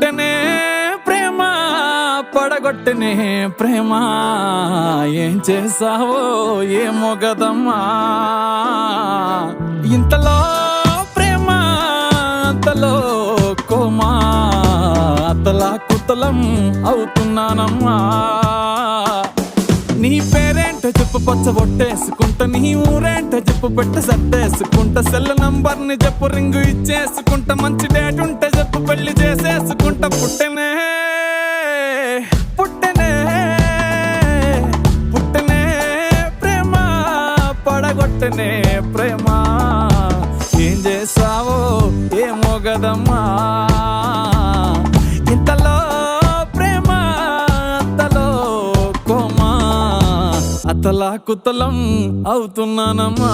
పుట్టనే ప్రేమ పడగొట్టనే ప్రేమ ఏం చేసావో ఏమో గదమ్మా ఇంతలో ప్రేమ అంతలో కోమా అతలా కుతలం అవుతున్నానమ్మా నీ పేరేంటో చెప్పు పచ్చ బొట్టేసుకుంటా నీ ఊరేంటో చెప్పు పెట్ట సర్దేసుకుంటా సెల్ నంబర్ ని చెప్పు రింగు ఇచ్చేసుకుంటా మంచి డేట్ ఉంటే చెప్పు పెళ్లి చేసేసుకుంటా పుట్టనే పుట్టనే పుట్టనే ప్రేమ పడగొట్టనే ప్రేమ ఏం చేసావో ఏమో గదమ్మా ఇంతలో ప్రేమ అంతలో కోమా అతలా కుతలం అవుతున్నానమ్మా